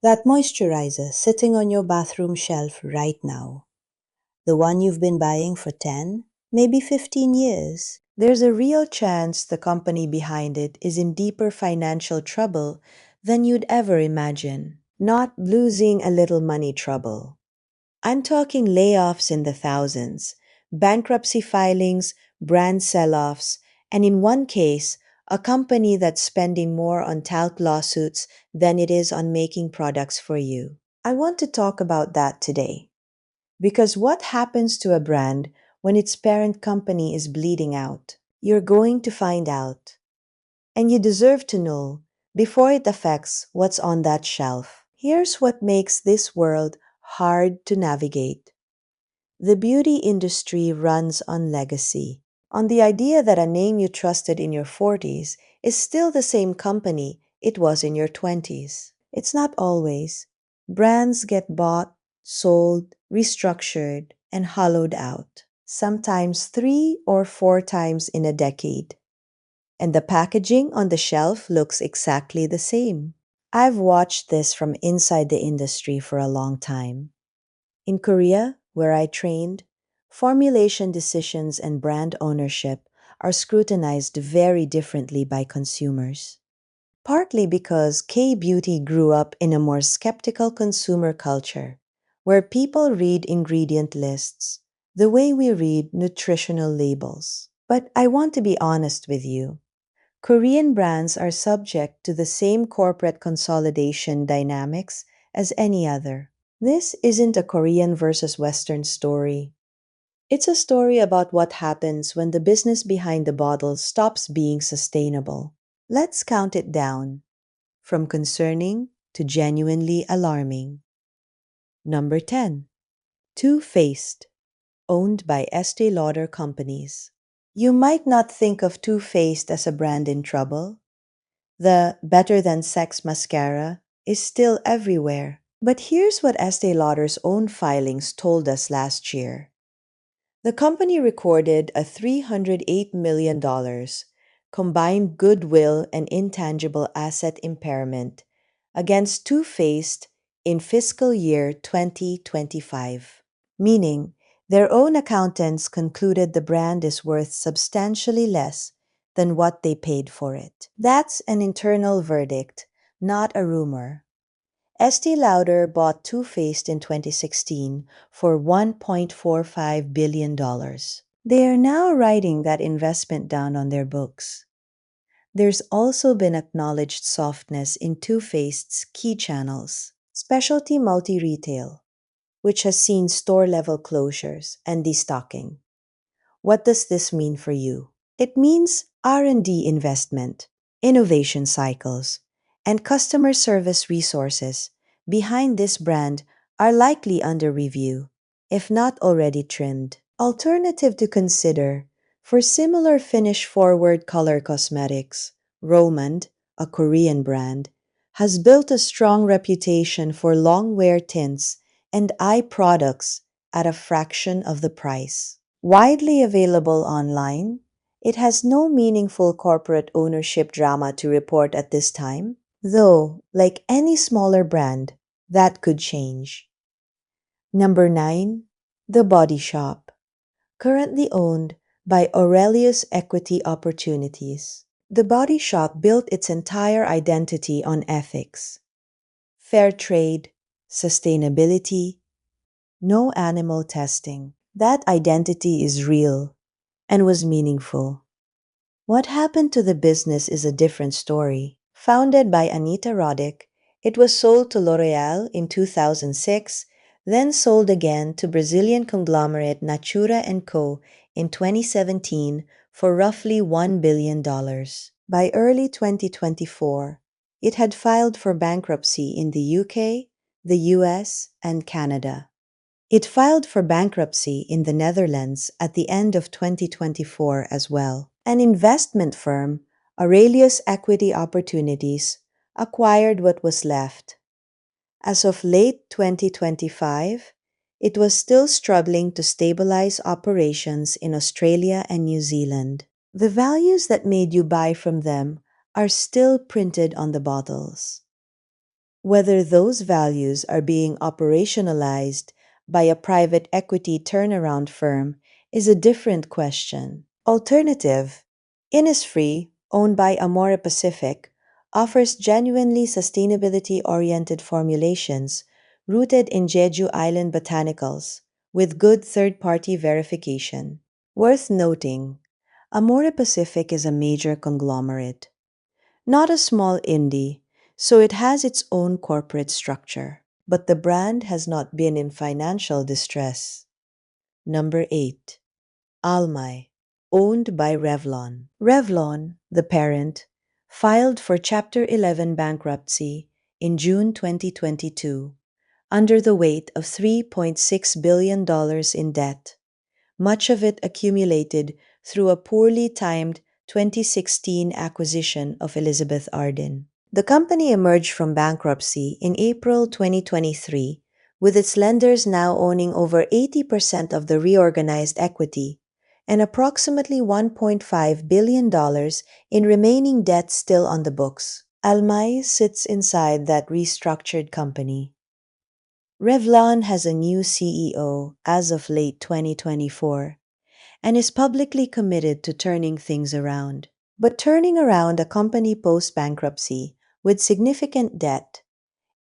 That moisturizer sitting on your bathroom shelf right now. The one you've been buying for 10, maybe 15 years. There's a real chance the company behind it is in deeper financial trouble than you'd ever imagine. Not losing a little money trouble. I'm talking layoffs in the thousands, bankruptcy filings, brand sell offs, and in one case, a company that's spending more on talc lawsuits than it is on making products for you. I want to talk about that today. Because what happens to a brand when its parent company is bleeding out? You're going to find out. And you deserve to know before it affects what's on that shelf. Here's what makes this world hard to navigate. The beauty industry runs on legacy, on the idea that a name you trusted in your 40s is still the same company it was in your 20s. It's not always. Brands get bought, sold, restructured, and hollowed out, sometimes 3 or 4 times in a decade. And the packaging on the shelf looks exactly the same. I've watched this from inside the industry for a long time. In Korea, where I trained, formulation decisions and brand ownership are scrutinized very differently by consumers. Partly because K-beauty grew up in a more skeptical consumer culture, where people read ingredient lists the way we read nutritional labels. But I want to be honest with you. Korean brands are subject to the same corporate consolidation dynamics as any other. This isn't a Korean versus Western story. It's a story about what happens when the business behind the bottle stops being sustainable. Let's count it down, from concerning to genuinely alarming. Number 10. Too Faced, owned by Estée Lauder companies. You might not think of Too Faced as a brand in trouble. The Better Than Sex mascara is still everywhere. But here's what Estée Lauder's own filings told us last year. The company recorded a $308 million combined goodwill and intangible asset impairment against Too Faced in fiscal year 2025, meaning their own accountants concluded the brand is worth substantially less than what they paid for it. That's an internal verdict, not a rumor. Estée Lauder bought Too Faced in 2016 for $1.45 billion. They are now writing that investment down on their books. There's also been acknowledged softness in Too Faced's key channels, specialty multi-retail, which has seen store-level closures and destocking. What does this mean for you? It means R&D investment, innovation cycles, and customer service resources behind this brand are likely under review, if not already trimmed. Alternative to consider, for similar finish-forward color cosmetics, Romand, a Korean brand, has built a strong reputation for long-wear tints and eye products at a fraction of the price. Widely available online, it has no meaningful corporate ownership drama to report at this time, though, like any smaller brand, that could change. Number 9. The Body Shop, currently owned by Aurelius Equity Opportunities. The Body Shop built its entire identity on ethics, fair trade, sustainability, no animal testing. That identity is real and was meaningful. What happened to the business is a different story. Founded by Anita Roddick, it was sold to L'Oréal in 2006, then sold again to Brazilian conglomerate Natura & Co. in 2017 for roughly $1 billion. By early 2024, it had filed for bankruptcy in the UK, the US, and Canada. It filed for bankruptcy in the Netherlands at the end of 2024 as well. An investment firm, Aurelius Equity Opportunities, acquired what was left. As of late 2025, it was still struggling to stabilize operations in Australia and New Zealand. The values that made you buy from them are still printed on the bottles. Whether those values are being operationalized by a private equity turnaround firm is a different question. Alternative, Innisfree, owned by Amore Pacific, offers genuinely sustainability oriented formulations rooted in Jeju Island botanicals with good third party verification. Worth noting, Amore Pacific is a major conglomerate, not a small indie, so it has its own corporate structure. But the brand has not been in financial distress. Number 8. Almay, owned by Revlon. Revlon, the parent, filed for Chapter 11 bankruptcy in June 2022 under the weight of $3.6 billion in debt, much of it accumulated through a poorly timed 2016 acquisition of Elizabeth Arden. The company emerged from bankruptcy in April 2023, with its lenders now owning over 80% of the reorganized equity and approximately $1.5 billion in remaining debt still on the books. Almay sits inside that restructured company. Revlon has a new CEO as of late 2024 and is publicly committed to turning things around. But turning around a company post-bankruptcy with significant debt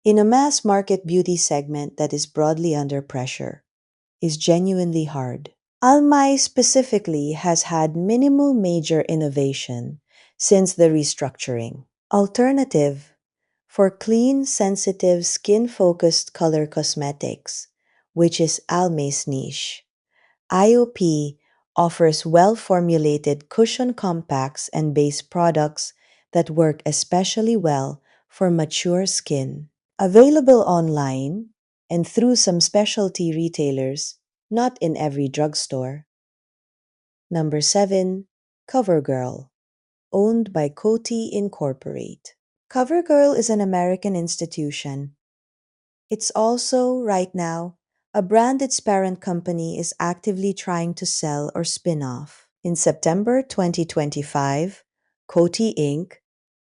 in a mass market beauty segment that is broadly under pressure is genuinely hard. Almay specifically has had minimal major innovation since the restructuring. Alternative, for clean, sensitive, skin-focused color cosmetics, which is Almay's niche, IOP offers well-formulated cushion compacts and base products that work especially well for mature skin. Available online and through some specialty retailers, not in every drugstore. Number 7. CoverGirl, owned by Coty Incorporate. CoverGirl is an American institution. It's also, right now, a brand its parent company is actively trying to sell or spin off. In September 2025, Coty Inc.,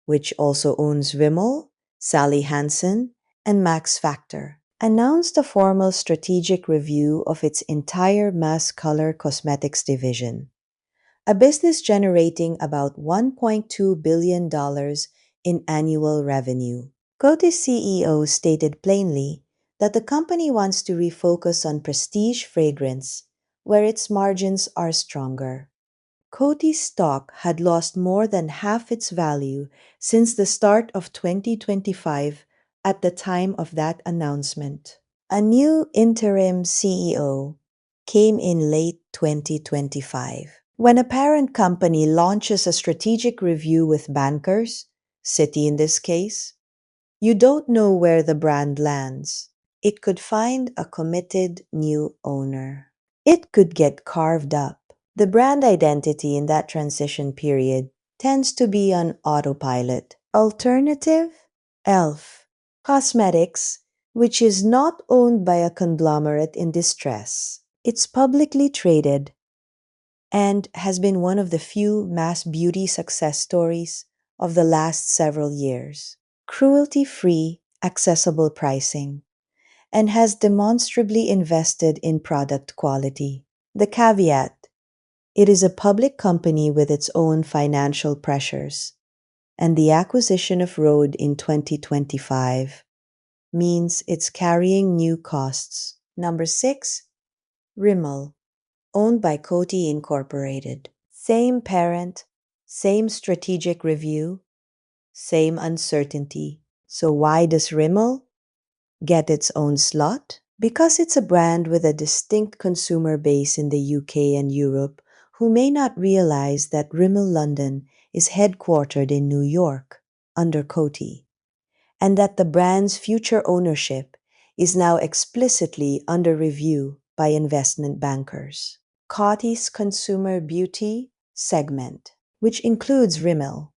which also owns Rimmel, Sally Hansen, and Max Factor, announced a formal strategic review of its entire mass color cosmetics division, a business generating about $1.2 billion in annual revenue. Coty's CEO stated plainly that the company wants to refocus on prestige fragrance, where its margins are stronger. Coty's stock had lost more than half its value since the start of 2025 at the time of that announcement. A new interim CEO came in late 2025. When a parent company launches a strategic review with bankers, Citi in this case, you don't know where the brand lands. It could find a committed new owner. It could get carved up. The brand identity in that transition period tends to be on autopilot. Alternative? ELF Cosmetics, which is not owned by a conglomerate in distress. It's publicly traded and has been one of the few mass beauty success stories of the last several years. Cruelty-free, accessible pricing, and has demonstrably invested in product quality. The caveat: it is a public company with its own financial pressures, and the acquisition of Rhode in 2025 means it's carrying new costs. Number 6. Rimmel, owned by Coty Incorporated. Same parent, same strategic review, same uncertainty. So why does Rimmel get its own slot? Because it's a brand with a distinct consumer base in the UK and Europe who may not realize that Rimmel London is headquartered in New York under Coty, and that the brand's future ownership is now explicitly under review by investment bankers. Coty's consumer beauty segment, which includes Rimmel,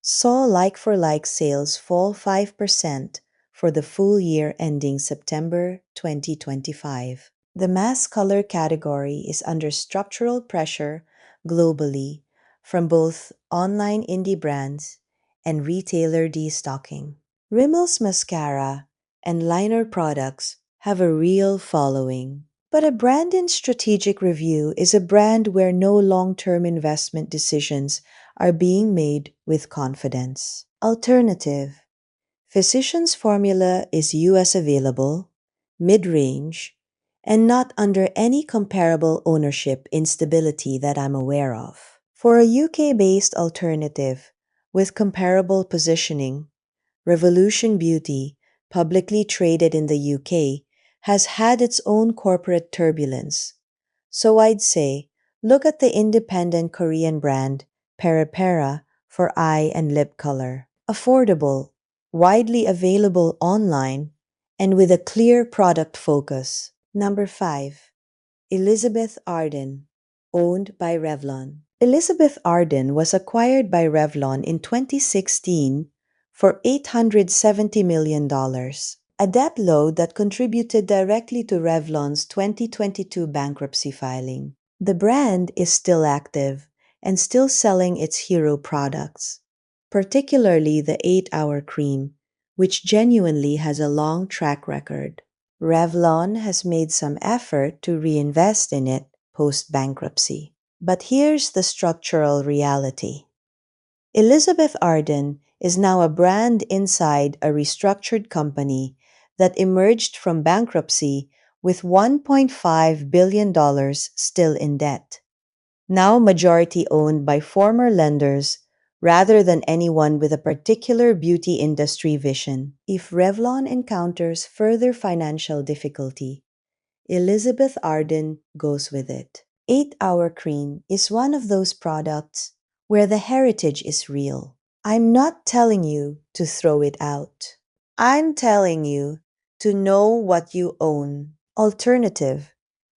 saw like-for-like sales fall 5% for the full year ending September 2025. The mass color category is under structural pressure globally from both online indie brands and retailer destocking. Rimmel's mascara and liner products have a real following. But a brand in strategic review is a brand where no long-term investment decisions are being made with confidence. Alternative. Physicians Formula is US available, mid-range, and not under any comparable ownership instability that I'm aware of. For a UK-based alternative with comparable positioning, Revolution Beauty, publicly traded in the UK, has had its own corporate turbulence. So I'd say, look at the independent Korean brand Peripera for eye and lip color. Affordable, widely available online, and with a clear product focus. Number 5. Elizabeth Arden, owned by Revlon. Elizabeth Arden was acquired by Revlon in 2016 for $870 million, a debt load that contributed directly to Revlon's 2022 bankruptcy filing. The brand is still active and still selling its hero products, particularly the 8-Hour Cream, which genuinely has a long track record. Revlon has made some effort to reinvest in it post-bankruptcy. But here's the structural reality. Elizabeth Arden is now a brand inside a restructured company that emerged from bankruptcy with $1.5 billion still in debt, now majority owned by former lenders rather than anyone with a particular beauty industry vision. If Revlon encounters further financial difficulty, Elizabeth Arden goes with it. 8-Hour Cream is one of those products where the heritage is real. I'm not telling you to throw it out. I'm telling you to know what you own. Alternative.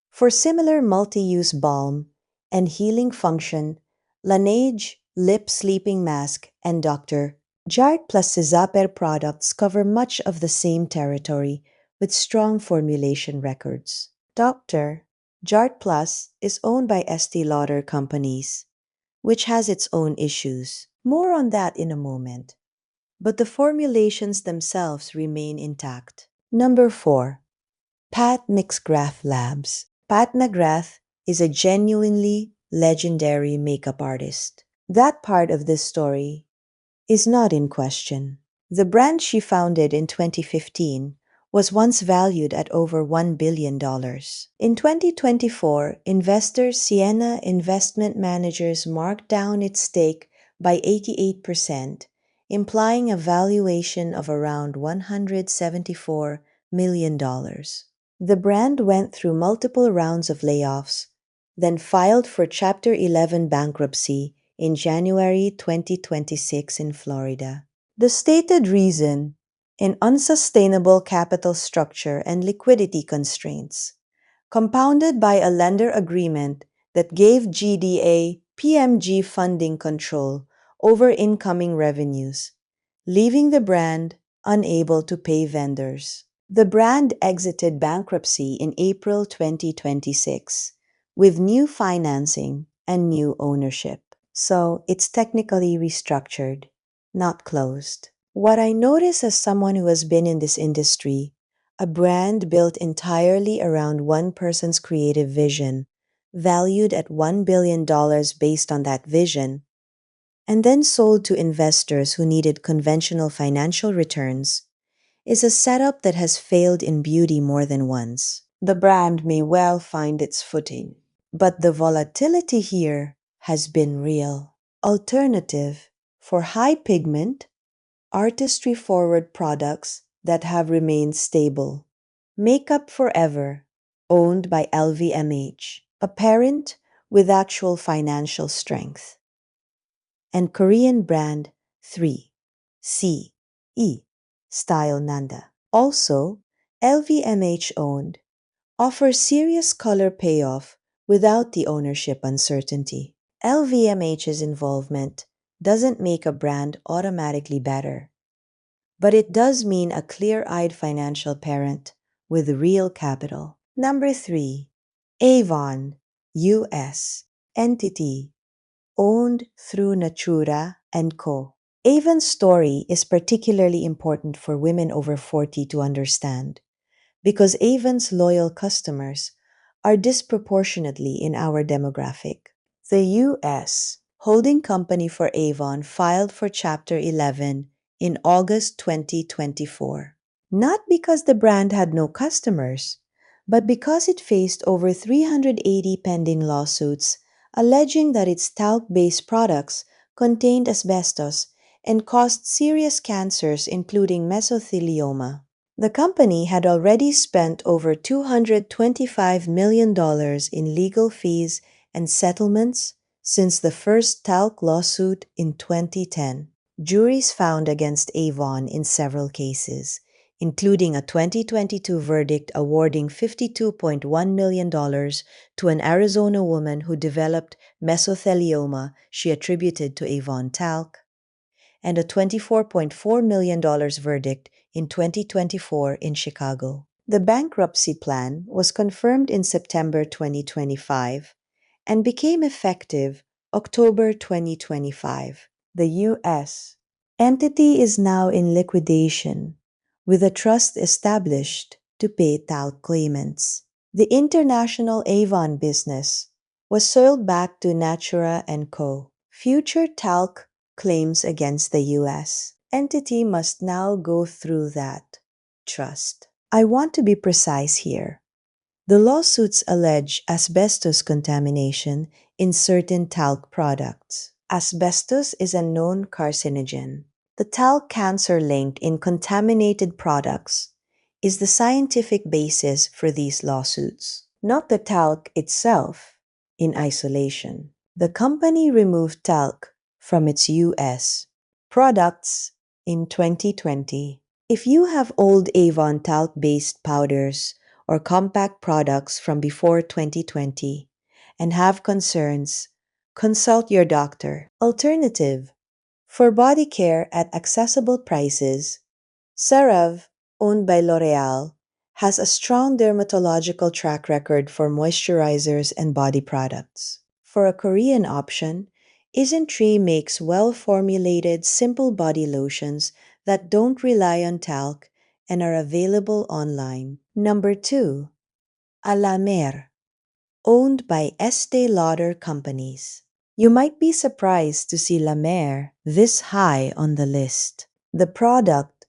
For similar multi-use balm and healing function, Laneige Lip Sleeping Mask and Dr. Jart plus Cisaper products cover much of the same territory with strong formulation records. Dr. Jart Plus is owned by Estée Lauder Companies, which has its own issues. More on that in a moment. But the formulations themselves remain intact. Number 4. Pat McGrath Labs. Pat McGrath is a genuinely legendary makeup artist. That part of this story is not in question. The brand she founded in 2015 was once valued at over $1 billion. In 2024, investor Sienna Investment Managers marked down its stake by 88%, implying a valuation of around $174 million. The brand went through multiple rounds of layoffs, then filed for Chapter 11 bankruptcy in January 2026 in Florida. The stated reason: an unsustainable capital structure and liquidity constraints, compounded by a lender agreement that gave GDA PMG funding control over incoming revenues, leaving the brand unable to pay vendors. The brand exited bankruptcy in April 2026 with new financing and new ownership. So it's technically restructured, not closed. What I notice as someone who has been in this industry, a brand built entirely around one person's creative vision, valued at $1 billion based on that vision, and then sold to investors who needed conventional financial returns, is a setup that has failed in beauty more than once. The brand may well find its footing, but the volatility here has been real. Alternative. For high pigment, artistry-forward products that have remained stable. Makeup Forever, owned by LVMH, a parent with actual financial strength. And Korean brand 3CE, Style Nanda, also LVMH owned, offers serious color payoff without the ownership uncertainty. LVMH's involvement doesn't make a brand automatically better, but it does mean a clear-eyed financial parent with real capital. Number 3. Avon, US, entity, owned through Natura & Co. Avon's story is particularly important for women over 40 to understand because Avon's loyal customers are disproportionately in our demographic. The U.S. holding company for Avon filed for Chapter 11 in August 2024, not because the brand had no customers, but because it faced over 380 pending lawsuits alleging that its talc-based products contained asbestos and caused serious cancers including mesothelioma. The company had already spent over $225 million in legal fees and settlements since the first talc lawsuit in 2010. Juries found against Avon in several cases, including a 2022 verdict awarding $52.1 million to an Arizona woman who developed mesothelioma she attributed to Avon talc, and a $24.4 million verdict in 2024 in Chicago. The bankruptcy plan was confirmed in September 2025 and became effective October 2025. The U.S. entity is now in liquidation, with a trust established to pay talc claimants. The international Avon business was sold back to Natura & Co. Future talc claims against the U.S. entity must now go through that trust. I want to be precise here. The lawsuits allege asbestos contamination in certain talc products. Asbestos is a known carcinogen. The talc cancer linked in contaminated products is the scientific basis for these lawsuits, not the talc itself in isolation. The company removed talc from its U.S. products in 2020. If you have old Avon talc-based powders or compact products from before 2020 and have concerns, consult your doctor. Alternative: for body care at accessible prices, CeraVe, owned by L'Oreal, has a strong dermatological track record for moisturizers and body products. For a Korean option, Isntree makes well-formulated, simple body lotions that don't rely on talc and are available online. Number 2. A La Mer, owned by Estée Lauder Companies. You might be surprised to see La Mer this high on the list. The product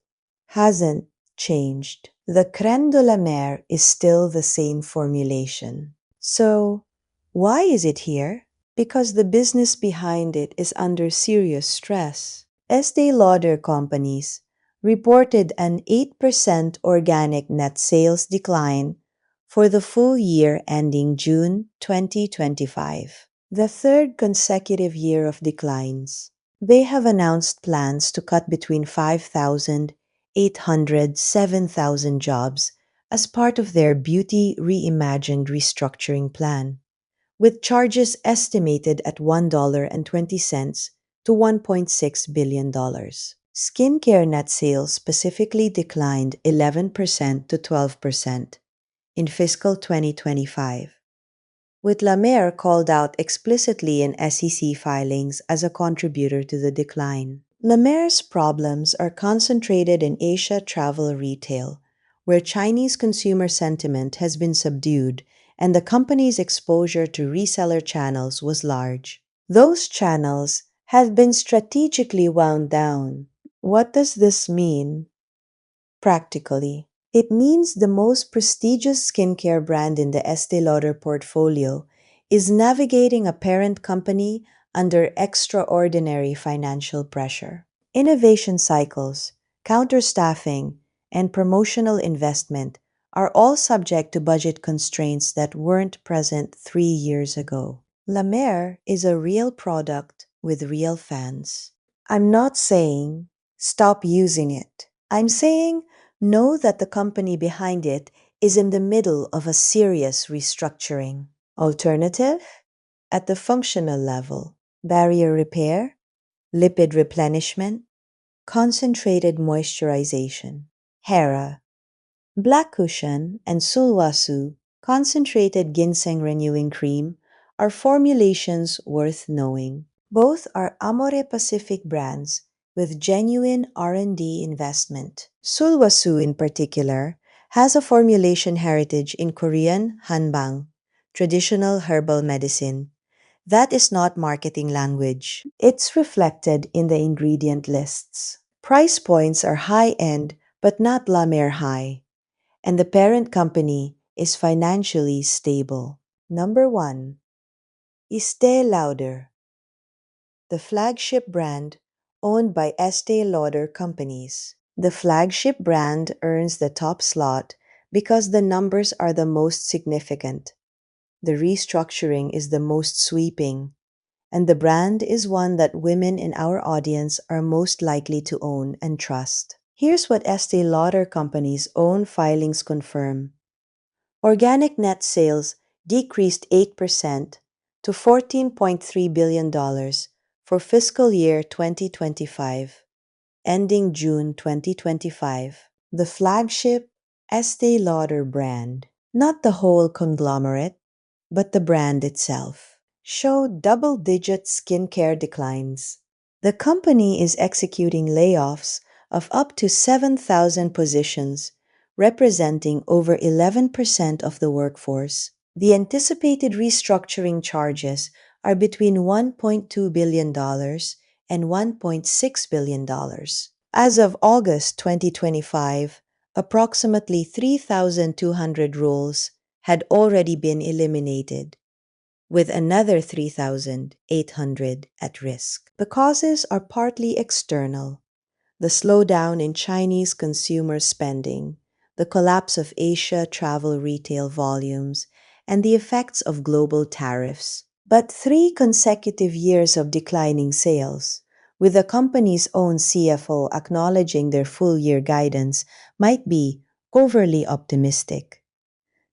hasn't changed. The crème de la mer is still the same formulation. So, why is it here? Because the business behind it is under serious stress. Estée Lauder Companies reported an 8% organic net sales decline for the full year ending June 2025, the third consecutive year of declines. They have announced plans to cut between 5,800 7,000 jobs as part of their Beauty Reimagined restructuring plan, with charges estimated at $1.20 to $1.6 billion. Skincare net sales specifically declined 11% to 12% in fiscal 2025, with La Mer called out explicitly in SEC filings as a contributor to the decline. La Mer's problems are concentrated in Asia travel retail, where Chinese consumer sentiment has been subdued and the company's exposure to reseller channels was large. Those channels have been strategically wound down. What does this mean? Practically, it means the most prestigious skincare brand in the Estée Lauder portfolio is navigating a parent company under extraordinary financial pressure. Innovation cycles, counterstaffing, and promotional investment are all subject to budget constraints that weren't present 3 years ago. La Mer is a real product with real fans. I'm not saying stop using it. I'm saying know that the company behind it is in the middle of a serious restructuring. Alternative? At the functional level, barrier repair, lipid replenishment, concentrated moisturization. Hera, Black Cushion, and Sulwhasoo, concentrated ginseng renewing cream, are formulations worth knowing. Both are Amore Pacific brands with genuine R&D investment. Sulwasu in particular has a formulation heritage in Korean hanbang, traditional herbal medicine. That is not marketing language. It's reflected in the ingredient lists. Price points are high-end but not La Mer high, and the parent company is financially stable. Number 1. Estée Lauder, the flagship brand owned by Estée Lauder Companies. The flagship brand earns the top slot because the numbers are the most significant. The restructuring is the most sweeping, and the brand is one that women in our audience are most likely to own and trust. Here's what Estée Lauder Company's own filings confirm. Organic net sales decreased 8% to $14.3 billion for fiscal year 2025, ending June 2025. The flagship Estée Lauder brand, not the whole conglomerate, but the brand itself, showed double-digit skincare declines. The company is executing layoffs of up to 7,000 positions, representing over 11% of the workforce. The anticipated restructuring charges are between $1.2 billion and $1.6 billion. As of August 2025, approximately 3,200 roles had already been eliminated, with another 3,800 at risk. The causes are partly external: the slowdown in Chinese consumer spending, the collapse of Asia travel retail volumes, and the effects of global tariffs. But 3 consecutive years of declining sales, with the company's own CFO acknowledging their full-year guidance might be overly optimistic,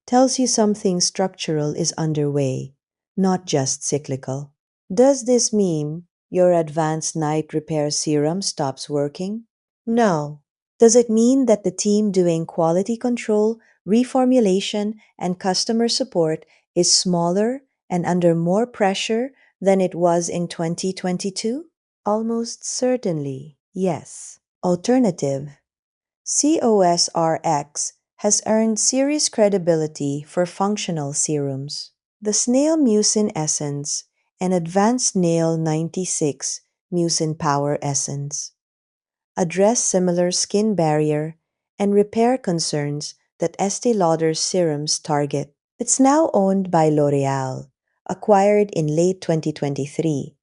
tells you something structural is underway, not just cyclical. Does this mean your advanced night repair serum stops working? No. Does it mean that the team doing quality control, reformulation, and customer support is smaller and under more pressure than it was in 2022? Almost certainly, yes. Alternative: COSRX has earned serious credibility for functional serums. The Snail Mucin Essence and Advanced Nail 96 Mucin Power Essence address similar skin barrier and repair concerns that Estée Lauder's serums target. It's now owned by L'Oréal, acquired in late 2023,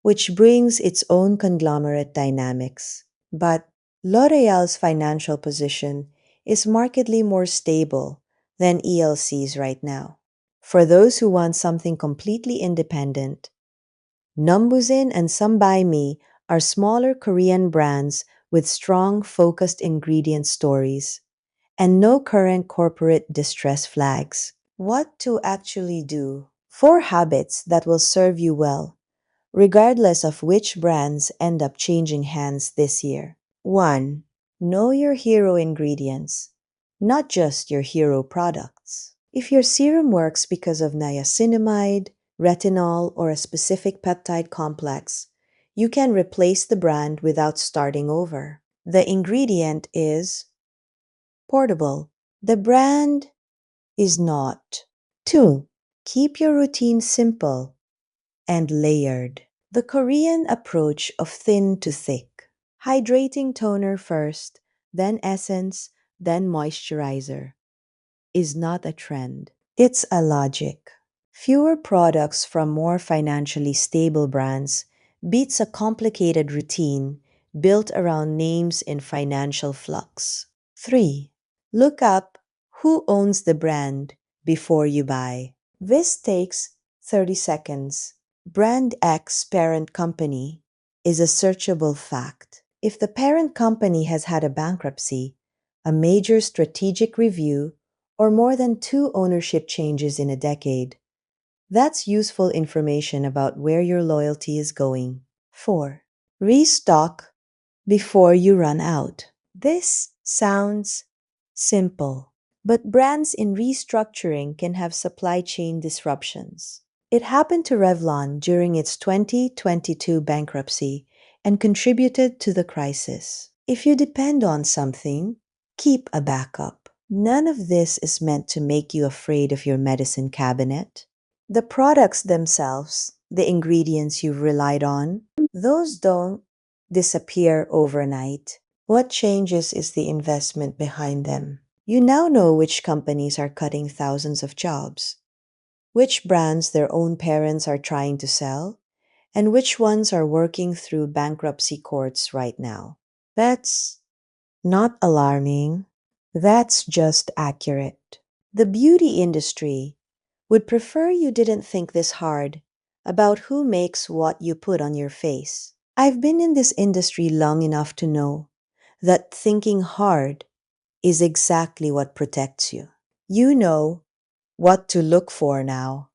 which brings its own conglomerate dynamics. But L'Oréal's financial position is markedly more stable than ELC's right now. For those who want something completely independent, Numbuzin and Some By Me are smaller Korean brands with strong, focused ingredient stories and no current corporate distress flags. What to actually do? 4 habits that will serve you well, regardless of which brands end up changing hands this year. 1. Know your hero ingredients, not just your hero products. If your serum works because of niacinamide, retinol, or a specific peptide complex, you can replace the brand without starting over. The ingredient is portable. The brand is not. 2. Keep your routine simple and layered. The Korean approach of thin to thick. Hydrating toner first, then essence, then moisturizer is not a trend. It's a logic. Fewer products from more financially stable brands beats a complicated routine built around names in financial flux. 3. Look up who owns the brand before you buy. This takes 30 seconds. Brand X parent company is a searchable fact. If the parent company has had a bankruptcy, a major strategic review, or more than 2 ownership changes in a decade, that's useful information about where your loyalty is going. 4. Restock before you run out. This sounds simple, but brands in restructuring can have supply chain disruptions. It happened to Revlon during its 2022 bankruptcy and contributed to the crisis. If you depend on something, keep a backup. None of this is meant to make you afraid of your medicine cabinet. The products themselves, the ingredients you've relied on, those don't disappear overnight. What changes is the investment behind them. You now know which companies are cutting thousands of jobs, which brands their own parents are trying to sell, and which ones are working through bankruptcy courts right now. That's not alarming. That's just accurate. The beauty industry would prefer you didn't think this hard about who makes what you put on your face. I've been in this industry long enough to know that thinking hard is exactly what protects you. You know what to look for now.